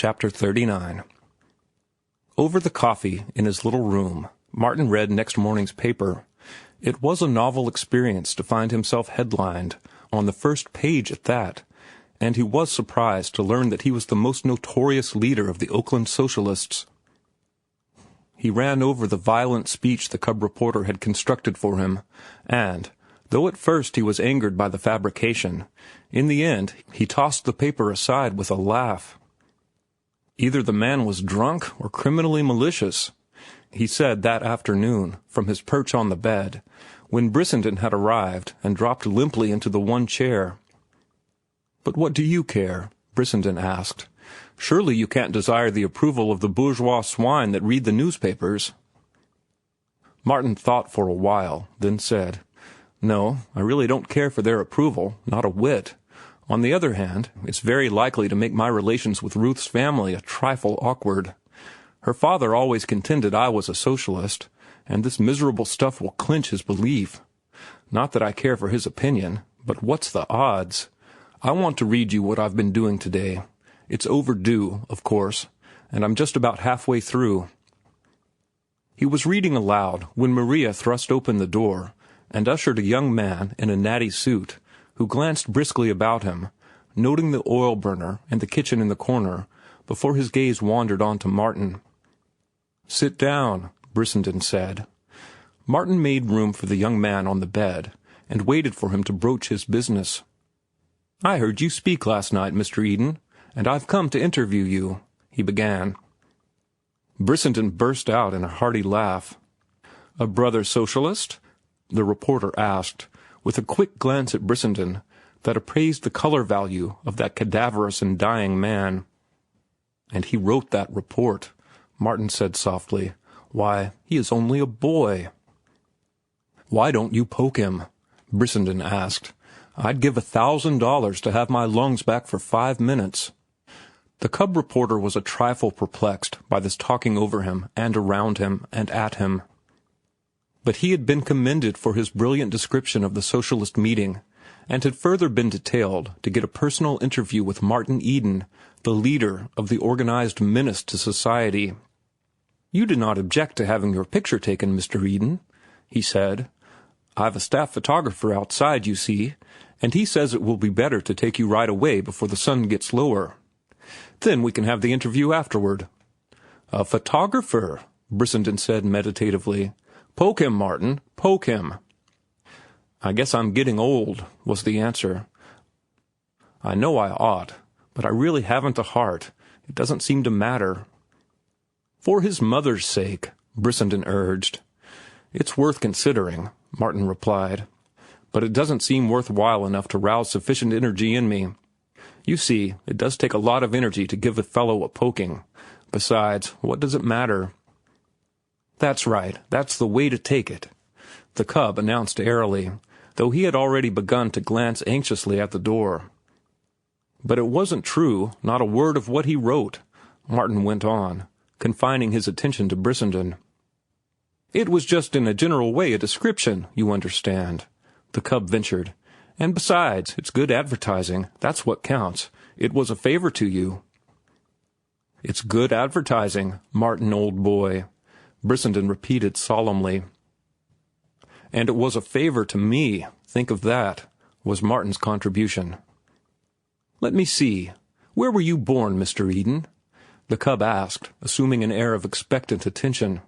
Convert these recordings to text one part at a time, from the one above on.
Chapter 39. Over the coffee in his little room, Martin read next morning's paper. It was a novel experience to find himself headlined, on the first page at that, and he was surprised to learn that he was the most notorious leader of the Oakland Socialists. He ran over the violent speech the cub reporter had constructed for him, and, though at first he was angered by the fabrication, in the end he tossed the paper aside with a laugh. Either the man was drunk or criminally malicious, he said that afternoon from his perch on the bed, when Brissenden had arrived and dropped limply into the one chair. "But what do you care?" Brissenden asked. "Surely you can't desire the approval of the bourgeois swine that read the newspapers." Martin thought for a while, then said, "No, I really don't care for their approval, not a whit. On the other hand, it's very likely to make my relations with Ruth's family a trifle awkward. Her father always contended I was a socialist, and this miserable stuff will clinch his belief. Not that I care for his opinion, but what's the odds? I want to read you what I've been doing today. It's overdue, of course, and I'm just about halfway through." He was reading aloud when Maria thrust open the door and ushered a young man in a natty suit, who glanced briskly about him, noting the oil burner and the kitchen in the corner, before his gaze wandered on to Martin. "Sit down," Brissenden said. Martin made room for the young man on the bed, and waited for him to broach his business. "I heard you speak last night, Mr. Eden, and I've come to interview you," he began. Brissenden burst out in a hearty laugh. "A brother socialist?" the reporter asked, with a quick glance at Brissenden that appraised the color value of that cadaverous and dying man. "And he wrote that report," Martin said softly. "Why, he is only a boy." "Why don't you poke him?" Brissenden asked. "I'd give $1,000 to have my lungs back for 5 minutes." The cub reporter was a trifle perplexed by this talking over him and around him and at him. But he had been commended for his brilliant description of the socialist meeting, and had further been detailed to get a personal interview with Martin Eden, the leader of the organized menace to society. "You do not object to having your picture taken, Mr. Eden," he said. "I've a staff photographer outside, you see, and he says it will be better to take you right away before the sun gets lower. Then we can have the interview afterward." "A photographer," Brissenden said meditatively. "Poke him, Martin, poke him." "I guess I'm getting old," was the answer. "I know I ought, but I really haven't a heart. It doesn't seem to matter." "For his mother's sake," Brissenden urged. "It's worth considering," Martin replied, "but it doesn't seem worthwhile enough to rouse sufficient energy in me. You see, it does take a lot of energy to give a fellow a poking. Besides, what does it matter?" "That's right. That's the way to take it," the cub announced airily, though he had already begun to glance anxiously at the door. "But it wasn't true, not a word of what he wrote," Martin went on, confining his attention to Brissenden. "It was just in a general way a description, you understand," the cub ventured. "And besides, it's good advertising. That's what counts. It was a favor to you." "It's good advertising, Martin, old boy," Brissenden repeated solemnly. "And it was a favor to me, think of that," was Martin's contribution. "Let me see. Where were you born, Mr. Eden?" the cub asked, assuming an air of expectant attention.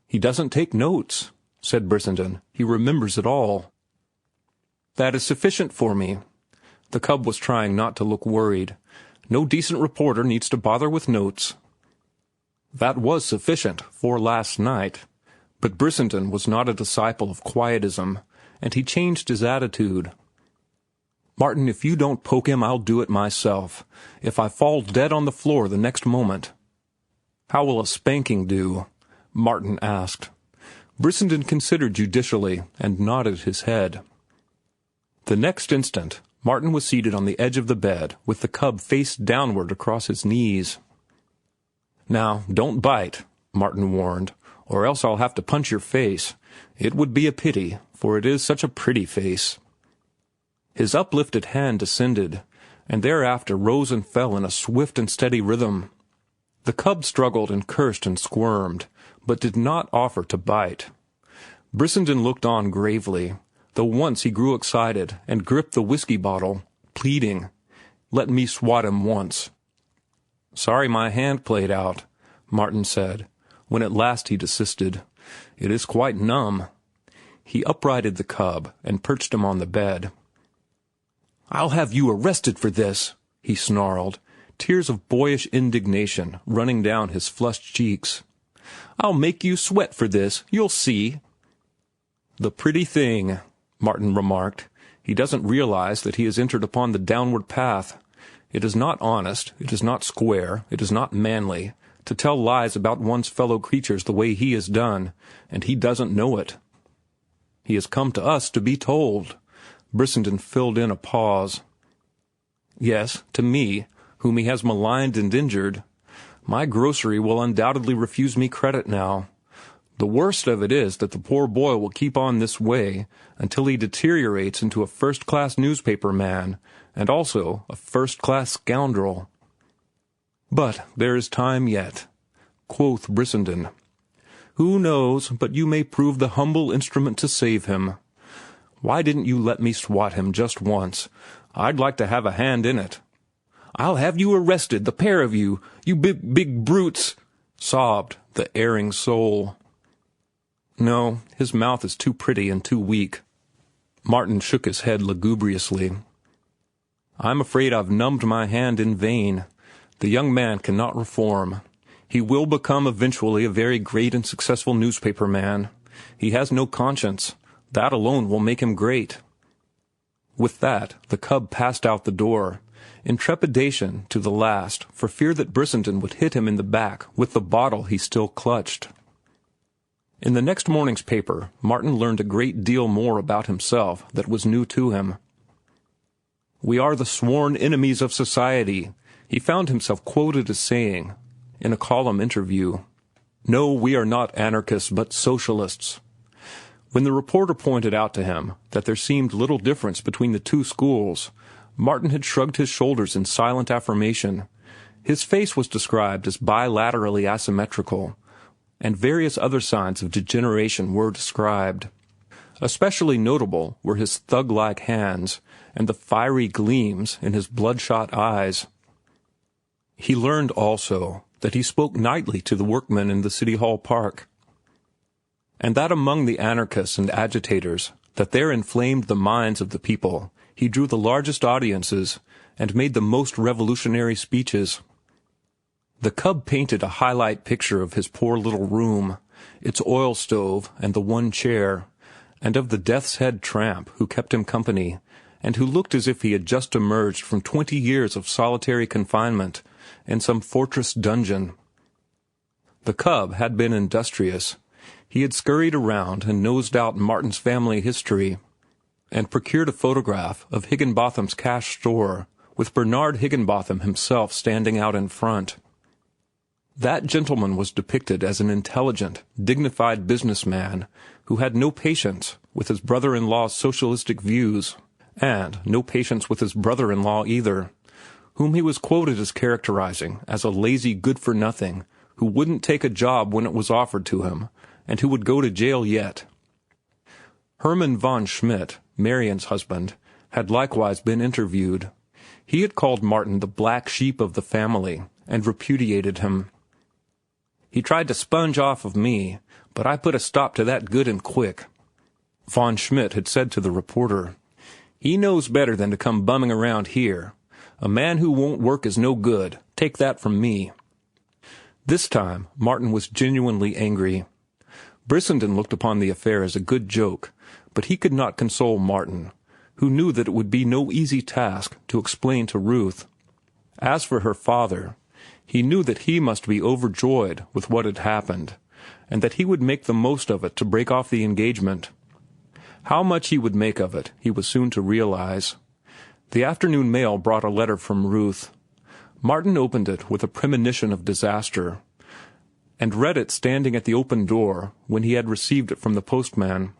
"He doesn't take notes," said Brissenden. "He remembers it all." "That is sufficient for me." The cub was trying not to look worried. "No decent reporter needs to bother with notes." That was sufficient for last night. But Brissenden was not a disciple of quietism, and he changed his attitude. "Martin, if you don't poke him, I'll do it myself, if I fall dead on the floor the next moment." "How will a spanking do?" Martin asked. Brissenden considered judicially and nodded his head. The next instant, Martin was seated on the edge of the bed with the cub face downward across his knees. "Now, don't bite," Martin warned, "or else I'll have to punch your face. It would be a pity, for it is such a pretty face." His uplifted hand descended, and thereafter rose and fell in a swift and steady rhythm. The cub struggled and cursed and squirmed, but did not offer to bite. Brissenden looked on gravely, though once he grew excited and gripped the whiskey bottle, pleading, "Let me swat him once." "Sorry my hand played out," Martin said, when at last he desisted. "It is quite numb." He uprighted the cub and perched him on the bed. "I'll have you arrested for this," he snarled, tears of boyish indignation running down his flushed cheeks. "I'll make you sweat for this, you'll see." "The pretty thing," Martin remarked. "He doesn't realize that he has entered upon the downward path. It is not honest, it is not square, it is not manly, to tell lies about one's fellow creatures the way he has done, and he doesn't know it. He has come to us to be told." Brissenden filled in a pause. "Yes, to me, whom he has maligned and injured. My grocery will undoubtedly refuse me credit now. The worst of it is that the poor boy will keep on this way until he deteriorates into a first-class newspaper man, and also a first-class scoundrel. But there is time yet," quoth Brissenden. "Who knows but you may prove the humble instrument to save him? Why didn't you let me swat him just once? I'd like to have a hand in it." "I'll have you arrested, the pair of you, you big brutes," sobbed the erring soul. "No, his mouth is too pretty and too weak." Martin shook his head lugubriously. "I'm afraid I've numbed my hand in vain. The young man cannot reform. He will become eventually a very great and successful newspaper man. He has no conscience. That alone will make him great." With that, the cub passed out the door, in trepidation to the last for fear that Brissenden would hit him in the back with the bottle he still clutched. In the next morning's paper, Martin learned a great deal more about himself that was new to him. "We are the sworn enemies of society," he found himself quoted as saying in a column interview. "No, we are not anarchists, but socialists." When the reporter pointed out to him that there seemed little difference between the two schools, Martin had shrugged his shoulders in silent affirmation. His face was described as bilaterally asymmetrical, and various other signs of degeneration were described. Especially notable were his thug-like hands and the fiery gleams in his bloodshot eyes. He learned also that he spoke nightly to the workmen in the City Hall Park, and that among the anarchists and agitators that there inflamed the minds of the people, he drew the largest audiences and made the most revolutionary speeches. The cub painted a highlight picture of his poor little room, its oil stove and the one chair, and of the death's head tramp who kept him company, and who looked as if he had just emerged from 20 years of solitary confinement in some fortress dungeon. The cub had been industrious. He had scurried around and nosed out Martin's family history, and procured a photograph of Higginbotham's cash store, with Bernard Higginbotham himself standing out in front. That gentleman was depicted as an intelligent, dignified businessman who had no patience with his brother-in-law's socialistic views, and no patience with his brother-in-law either, whom he was quoted as characterizing as a lazy good-for-nothing who wouldn't take a job when it was offered to him, and who would go to jail yet. Hermann von Schmidt, Marion's husband, had likewise been interviewed. He had called Martin the black sheep of the family and repudiated him. "He tried to sponge off of me, but I put a stop to that good and quick," von Schmidt had said to the reporter. "He knows better than to come bumming around here. A man who won't work is no good. Take that from me." This time Martin was genuinely angry. Brissenden looked upon the affair as a good joke, but he could not console Martin, who knew that it would be no easy task to explain to Ruth. As for her father, he knew that he must be overjoyed with what had happened, and that he would make the most of it to break off the engagement. How much he would make of it, he was soon to realize. The afternoon mail brought a letter from Ruth. Martin opened it with a premonition of disaster, and read it standing at the open door when he had received it from the postman.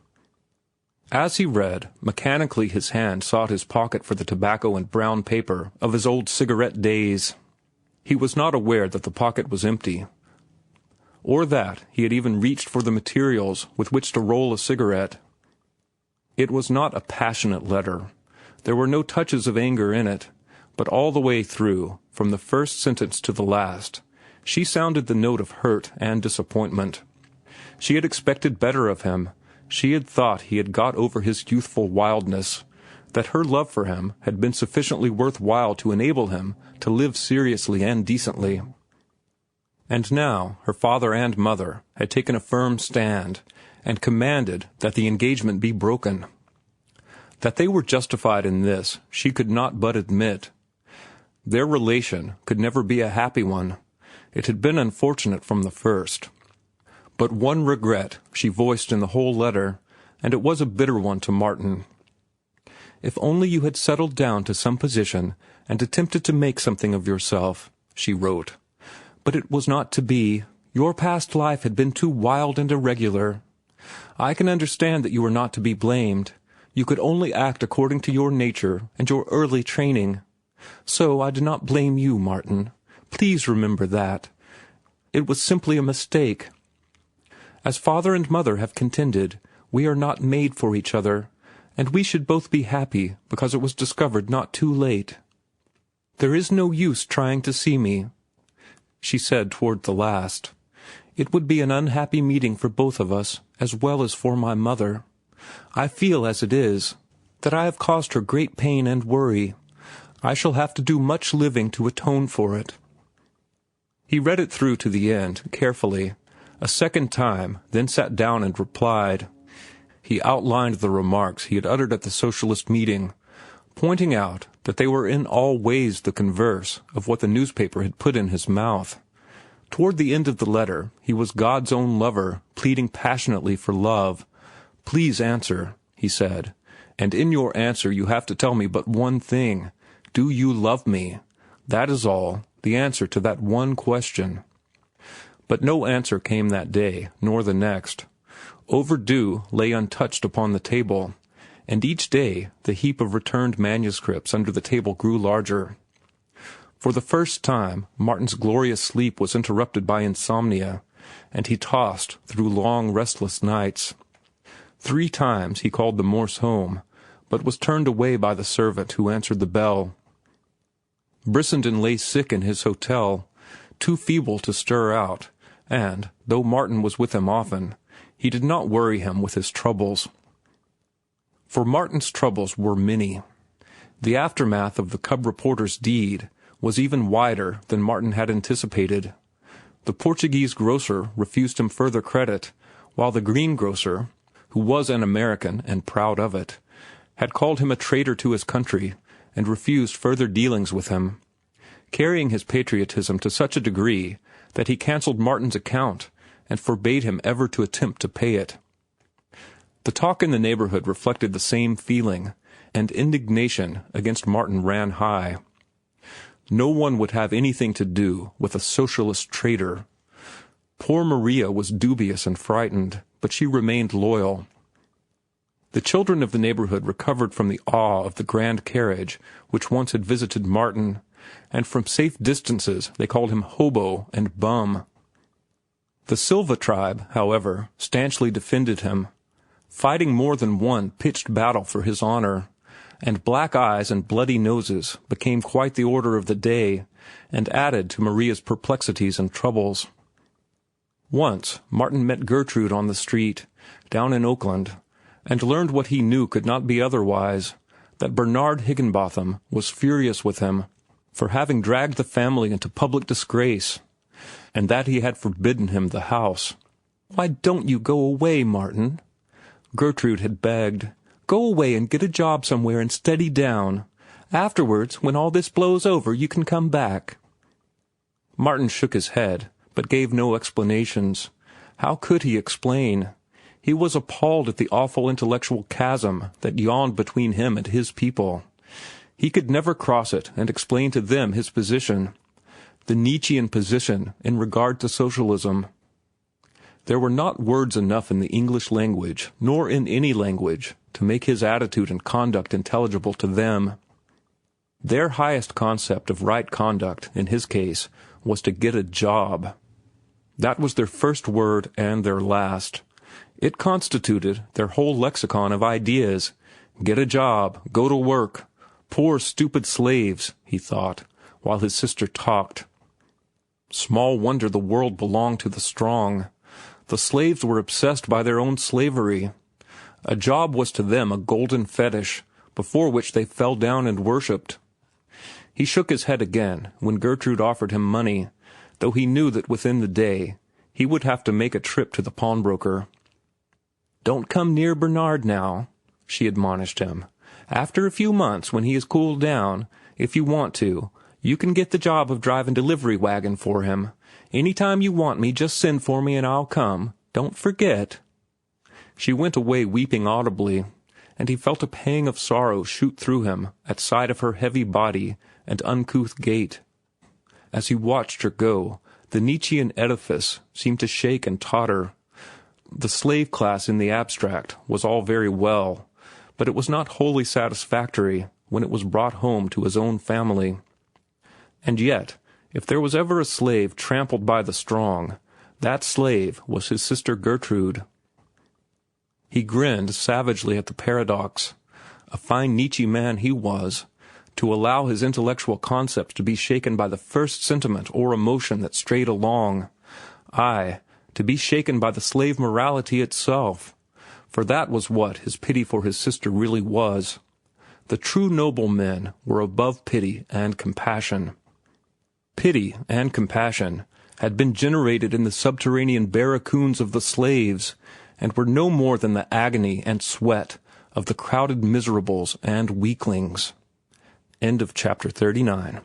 As he read, mechanically his hand sought his pocket for the tobacco and brown paper of his old cigarette days. He was not aware that the pocket was empty, or that he had even reached for the materials with which to roll a cigarette. It was not a passionate letter. There were no touches of anger in it, but all the way through, from the first sentence to the last, she sounded the note of hurt and disappointment. She had expected better of him. She had thought he had got over his youthful wildness, that her love for him had been sufficiently worth while to enable him to live seriously and decently. And now her father and mother had taken a firm stand and commanded that the engagement be broken. That they were justified in this she could not but admit. Their relation could never be a happy one. It had been unfortunate from the first. But one regret she voiced in the whole letter, and it was a bitter one to Martin. "If only you had settled down to some position and attempted to make something of yourself," she wrote. "But it was not to be. Your past life had been too wild and irregular. I can understand that you were not to be blamed. You could only act according to your nature and your early training. So I do not blame you, Martin. Please remember that. It was simply a mistake. As father and mother have contended, we are not made for each other, and we should both be happy because it was discovered not too late. There is no use trying to see me," she said toward the last. "It would be an unhappy meeting for both of us, as well as for my mother. I feel, as it is, that I have caused her great pain and worry. I shall have to do much living to atone for it." He read it through to the end, carefully, a second time, then sat down and replied. He outlined the remarks he had uttered at the socialist meeting, pointing out that they were in all ways the converse of what the newspaper had put in his mouth. Toward the end of the letter, he was God's own lover, pleading passionately for love. "Please answer," he said, "and in your answer you have to tell me but one thing. Do you love me? That is all, the answer to that one question." But no answer came that day, nor the next. Overdue lay untouched upon the table, and each day the heap of returned manuscripts under the table grew larger. For the first time, Martin's glorious sleep was interrupted by insomnia, and he tossed through long, restless nights. 3 times he called the Morse home, but was turned away by the servant who answered the bell. Brissenden lay sick in his hotel, too feeble to stir out, and, though Martin was with him often, he did not worry him with his troubles. For Martin's troubles were many. The aftermath of the cub reporter's deed was even wider than Martin had anticipated. The Portuguese grocer refused him further credit, while the greengrocer, who was an American and proud of it, had called him a traitor to his country and refused further dealings with him, carrying his patriotism to such a degree that he canceled Martin's account and forbade him ever to attempt to pay it. The talk in the neighborhood reflected the same feeling, and indignation against Martin ran high. No one would have anything to do with a socialist traitor. Poor Maria was dubious and frightened, but she remained loyal. The children of the neighborhood recovered from the awe of the grand carriage which once had visited Martin, and from safe distances they called him hobo and bum. The Silva tribe, however, stanchly defended him, fighting more than one pitched battle for his honor, and black eyes and bloody noses became quite the order of the day, and added to Maria's perplexities and troubles. Once Martin met Gertrude on the street, down in Oakland, and learned what he knew could not be otherwise, that Bernard Higginbotham was furious with him for having dragged the family into public disgrace, and that he had forbidden him the house. "Why don't you go away, Martin?" Gertrude had begged. "Go away and get a job somewhere and steady down. Afterwards, when all this blows over, you can come back." Martin shook his head, but gave no explanations. How could he explain? He was appalled at the awful intellectual chasm that yawned between him and his people. He could never cross it and explain to them his position, the Nietzschean position in regard to socialism. There were not words enough in the English language, nor in any language, to make his attitude and conduct intelligible to them. Their highest concept of right conduct, in his case, was to get a job. That was their first word and their last. It constituted their whole lexicon of ideas. Get a job, go to work. Poor stupid slaves, he thought, while his sister talked. Small wonder the world belonged to the strong. The slaves were obsessed by their own slavery. A job was to them a golden fetish, before which they fell down and worshipped. He shook his head again when Gertrude offered him money, though he knew that within the day he would have to make a trip to the pawnbroker. "Don't come near Bernard now," she admonished him. "After a few months, when he has cooled down, if you want to, you can get the job of driving delivery wagon for him. Any time you want me, just send for me and I'll come. Don't forget." She went away weeping audibly, and he felt a pang of sorrow shoot through him at sight of her heavy body and uncouth gait. As he watched her go, the Nietzschean edifice seemed to shake and totter. The slave class in the abstract was all very well, but it was not wholly satisfactory when it was brought home to his own family. And yet, if there was ever a slave trampled by the strong, that slave was his sister Gertrude. He grinned savagely at the paradox. A fine Nietzsche man he was, to allow his intellectual concepts to be shaken by the first sentiment or emotion that strayed along. Aye, to be shaken by the slave morality itself, for that was what his pity for his sister really was. The true noble men were above pity and compassion. Pity and compassion had been generated in the subterranean barracoons of the slaves, and were no more than the agony and sweat of the crowded miserables and weaklings. End of chapter 39.